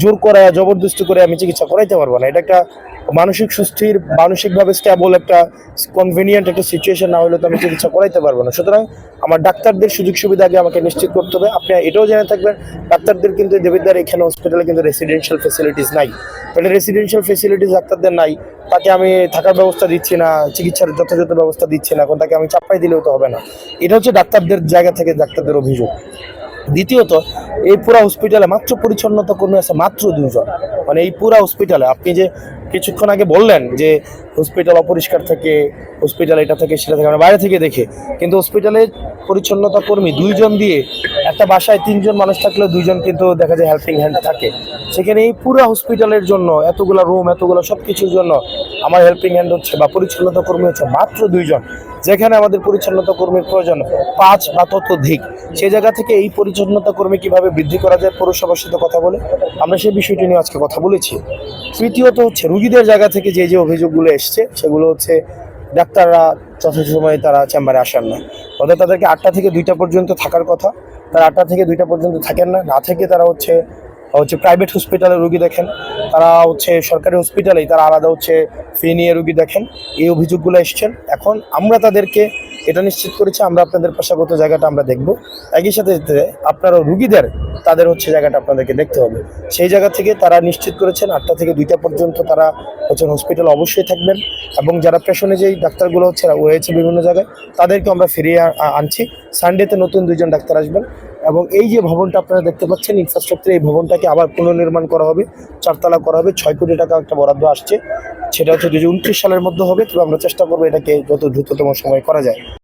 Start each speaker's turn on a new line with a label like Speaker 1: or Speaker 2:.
Speaker 1: জোর করে জবরদস্তি করে আমি চিকিৎসা করাইতে পারবো না। এটা একটা মানসিক সুস্থির, মানসিকভাবে স্টেবল একটা কনভিনিয়েন্ট একটা সিচুয়েশন না হলে তো আমি চিকিৎসা করাইতে পারবো না। সুতরাং আমার ডাক্তারদের সুযোগ সুবিধা আগে আমাকে নিশ্চিত করতে হবে। আপনি এটাও জেনে থাকবেন, ডাক্তারদের কিন্তু দেবিদ্বার এখানে হসপিটালে কিন্তু রেসিডেন্সিয়াল ফেসিলিটিস নাই। তাহলে রেসিডেন্সিয়াল ফেসিলিটিস ডাক্তারদের নাই, তাকে আমি থাকার ব্যবস্থা দিচ্ছি না, চিকিৎসার যথাযথ ব্যবস্থা দিচ্ছি না, এখন তাকে আমি চাপাই দিলেও তো হবে না। এটা হচ্ছে ডাক্তারদের জায়গা থেকে ডাক্তারদের অভিযোগ। দ্বিতীয়ত, এই পুরা হসপিটালে মাত্র পরিচ্ছন্নতা কর্মী আছে মাত্র 2 জন। মানে এই পুরা হসপিটালে আপনি যে কিছুক্ষণ আগে বললেন যে হসপিটাল অপরিষ্কার থাকে, হসপিটাল এটা থেকে সেটা থেকে, আমরা বাইরে থেকে দেখে, কিন্তু হসপিটালে পরিচ্ছন্নতা কর্মী 2 জন দিয়ে একটা বাসায় 3 জন মানুষ থাকলেও 2 জন কিন্তু দেখা যায় হেল্পিং হ্যান্ড থাকে। সেখানে এই পুরা হসপিটালের জন্য এতগুলো রুম, এতগুলো সব কিছুর জন্য আমার হেল্পিং হ্যান্ড হচ্ছে বা পরিচ্ছন্নতা কর্মী হচ্ছে মাত্র 2 জন, যেখানে আমাদের পরিচ্ছন্নতা কর্মীর প্রয়োজন 5 বা ততোধিক। সেই জায়গা থেকে এই পরিচ্ছন্নতা কর্মী কিভাবে বৃদ্ধি করা যায় পৌরসভার সাথে কথা বলে আমরা সেই বিষয়টি নিয়ে আজকে কথা বলেছি। তৃতীয়ত হচ্ছে রুগীদের জায়গা থেকে যে যে অভিযোগগুলো এসছে সেগুলো হচ্ছে ডাক্তাররা যথেষ্ট সময়ে তারা চেম্বারে আসেন না। অর্থাৎ তাদেরকে 8টা থেকে 2টা পর্যন্ত থাকার কথা, তারা 8টা থেকে 2টা পর্যন্ত থাকেন না, না থেকে তারা হচ্ছে প্রাইভেট হসপিটালে রুগী দেখেন, তারা হচ্ছে সরকারি হসপিটালেই তারা আলাদা ফি নিয়ে রুগী দেখেন। এই অভিযোগগুলো এসছেন। এখন আমরা তাদেরকে এটা নিশ্চিত করেছি আমরা আপনাদের পেশাগত জায়গাটা আমরা দেখব, একই সাথে আপনারা রুগীদের তাদের জায়গাটা আপনাদেরকে দেখতে হবে। সেই জায়গা থেকে তারা নিশ্চিত করেছেন 8টা থেকে 2টা পর্যন্ত তারা হসপিটালে অবশ্যই থাকবেন, এবং যারা পেশনে যেই ডাক্তারগুলো রয়েছে বিভিন্ন জায়গায় তাদেরকে আমরা ফিরিয়ে আনছি। সানডেতে নতুন 2 জন ডাক্তার আসবেন, এবং এই যে ভবনটা আপনারা দেখতে পাচ্ছেন ইনফ্রাস্ট্রাকচার, এই ভবনটাকে আবার পুনর্নির্মাণ করা হবে, 4 তলা করা হবে। 6 কোটি টাকা একটা বরাদ্দ আসছে, সেটা 2029 সালের মধ্যে হবে। তবে আমরা চেষ্টা করবো এটাকে যত দ্রুততম সময় করা যায়।